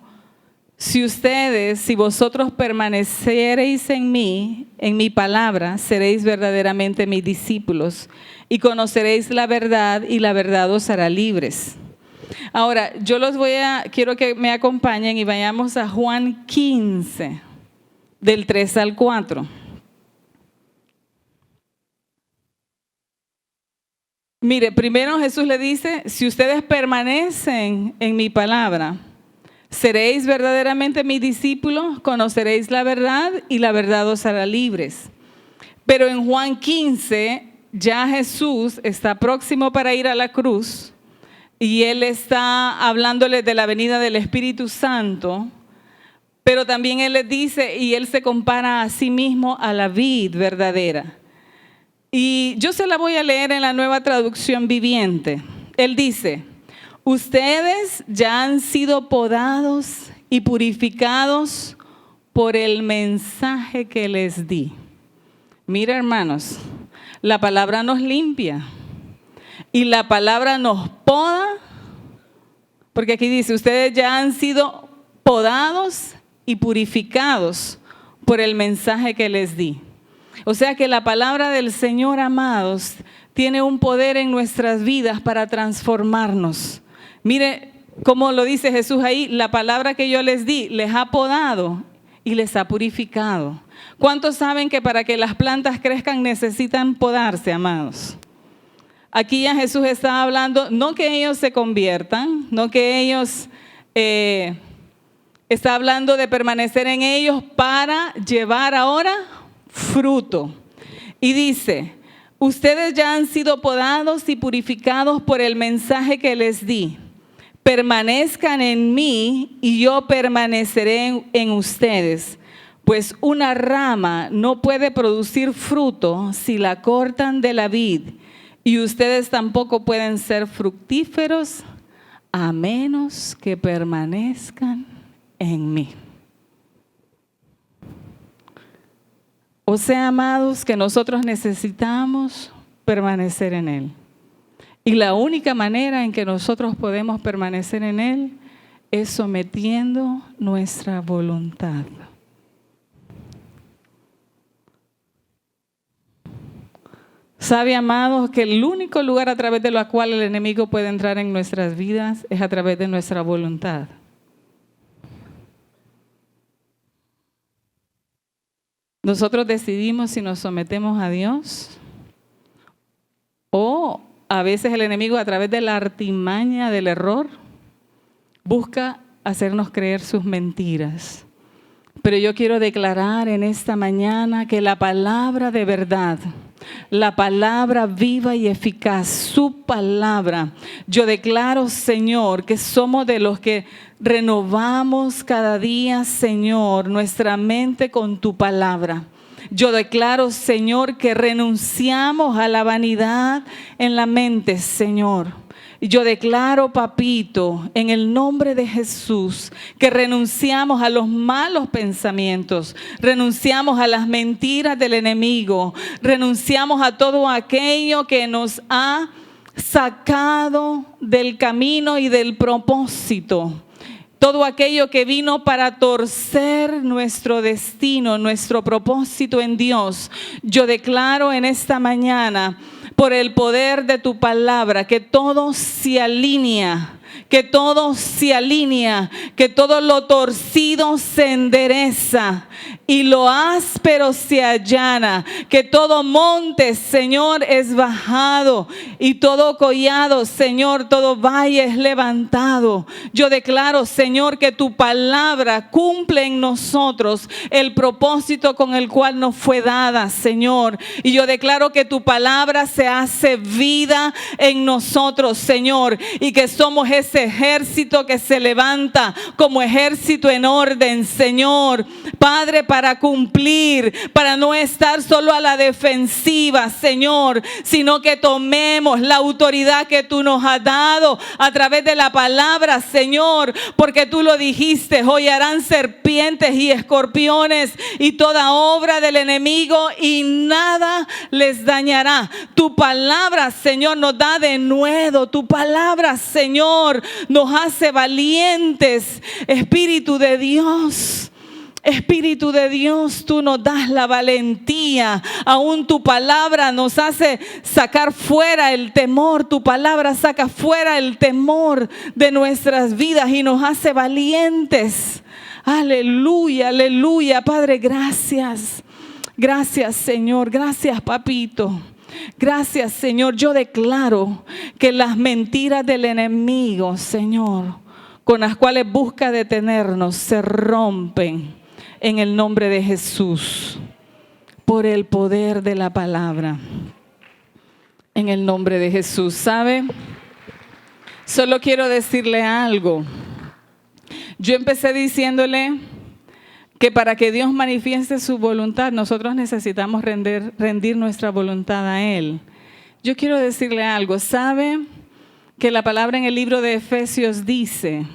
si vosotros permaneciereis en mí, en mi palabra, seréis verdaderamente mis discípulos y conoceréis la verdad y la verdad os hará libres. Ahora, quiero que me acompañen y vayamos a Juan 15, del 3 al 4. Mire, primero Jesús le dice, si ustedes permanecen en mi palabra, seréis verdaderamente mis discípulos, conoceréis la verdad y la verdad os hará libres. Pero en Juan 15, ya Jesús está próximo para ir a la cruz y Él está hablándoles de la venida del Espíritu Santo, pero también Él les dice, y Él se compara a sí mismo a la vid verdadera. Y yo se la voy a leer en la Nueva Traducción Viviente. Él dice, ustedes ya han sido podados y purificados por el mensaje que les di. Mira, hermanos, la palabra nos limpia y la palabra nos poda, porque aquí dice, ustedes ya han sido podados y purificados por el mensaje que les di. O sea que la palabra del Señor, amados, tiene un poder en nuestras vidas para transformarnos. Mire cómo lo dice Jesús ahí, la palabra que yo les di les ha podado y les ha purificado. ¿Cuántos saben que para que las plantas crezcan necesitan podarse, amados? Aquí ya Jesús está hablando, no que ellos se conviertan, no que ellos, está hablando de permanecer en ellos para llevar ahora fruto. Y dice, ustedes ya han sido podados y purificados por el mensaje que les di. Permanezcan en mí y yo permaneceré en ustedes. Pues una rama no puede producir fruto si la cortan de la vid, y ustedes tampoco pueden ser fructíferos a menos que permanezcan en mí. O sea, amados, que nosotros necesitamos permanecer en Él. Y la única manera en que nosotros podemos permanecer en Él es sometiendo nuestra voluntad. ¿Sabe, amados, que el único lugar a través de lo cual el enemigo puede entrar en nuestras vidas es a través de nuestra voluntad? Nosotros decidimos si nos sometemos a Dios, o a veces el enemigo, a través de la artimaña del error, busca hacernos creer sus mentiras. Pero yo quiero declarar en esta mañana que la palabra de verdad, la palabra viva y eficaz, su palabra, yo declaro, Señor, que somos de los que renovamos cada día, Señor, nuestra mente con tu palabra. Yo declaro, Señor, que renunciamos a la vanidad en la mente, Señor. Yo declaro, papito, en el nombre de Jesús, que renunciamos a los malos pensamientos, renunciamos a las mentiras del enemigo, renunciamos a todo aquello que nos ha sacado del camino y del propósito. Todo aquello que vino para torcer nuestro destino, nuestro propósito en Dios. Yo declaro en esta mañana, por el poder de tu palabra, que todo se alinea, que todo se alinea, que todo lo torcido se endereza y lo áspero se allana, que todo monte, Señor, es bajado y todo collado, Señor, todo valle es levantado. Yo declaro, Señor, que tu palabra cumple en nosotros el propósito con el cual nos fue dada, Señor. Y yo declaro que tu palabra se hace vida en nosotros, Señor, y que somos ese ejército que se levanta como ejército en orden, Señor, Padre, para cumplir, para no estar solo a la defensiva, Señor, sino que tomemos la autoridad que tú nos has dado a través de la palabra, Señor, porque tú lo dijiste: hollarán serpientes y escorpiones y toda obra del enemigo y nada les dañará. Tu palabra, Señor, nos da de nuevo. Tu palabra, Señor, nos hace valientes. Espíritu de Dios, Espíritu de Dios, tú nos das la valentía. Aún tu palabra nos hace sacar fuera el temor. Tu palabra saca fuera el temor de nuestras vidas y nos hace valientes. Aleluya, aleluya. Padre, gracias. Gracias, Señor. Gracias, papito. Gracias, Señor. Yo declaro que las mentiras del enemigo, Señor, con las cuales busca detenernos, se rompen en el nombre de Jesús, por el poder de la palabra. En el nombre de Jesús. ¿Sabe? Solo quiero decirle algo. Yo empecé diciéndole que para que Dios manifieste su voluntad, nosotros necesitamos rendir nuestra voluntad a Él. Yo quiero decirle algo. ¿Sabe que la palabra en el libro de Efesios dice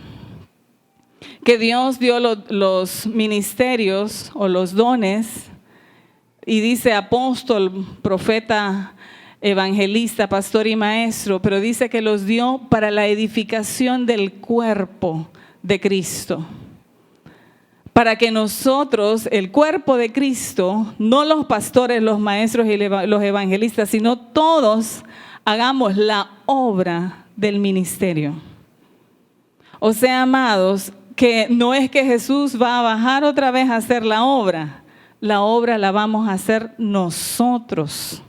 que Dios dio los ministerios o los dones, y dice apóstol, profeta, evangelista, pastor y maestro, pero dice que los dio para la edificación del cuerpo de Cristo? Para que nosotros, el cuerpo de Cristo, no los pastores, los maestros y los evangelistas, sino todos hagamos la obra del ministerio. O sea, amados, que no es que Jesús va a bajar otra vez a hacer la obra la vamos a hacer nosotros.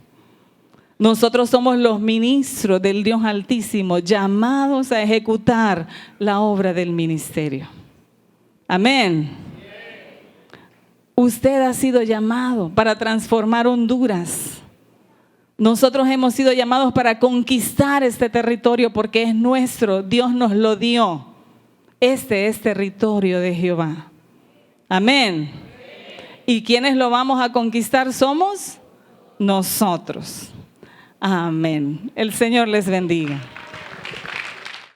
Nosotros somos los ministros del Dios Altísimo, llamados a ejecutar la obra del ministerio. Amén. Usted ha sido llamado para transformar Honduras. Nosotros hemos sido llamados para conquistar este territorio porque es nuestro. Dios nos lo dio. Este es territorio de Jehová. Amén. ¿Y quiénes lo vamos a conquistar? Somos nosotros. Amén. El Señor les bendiga.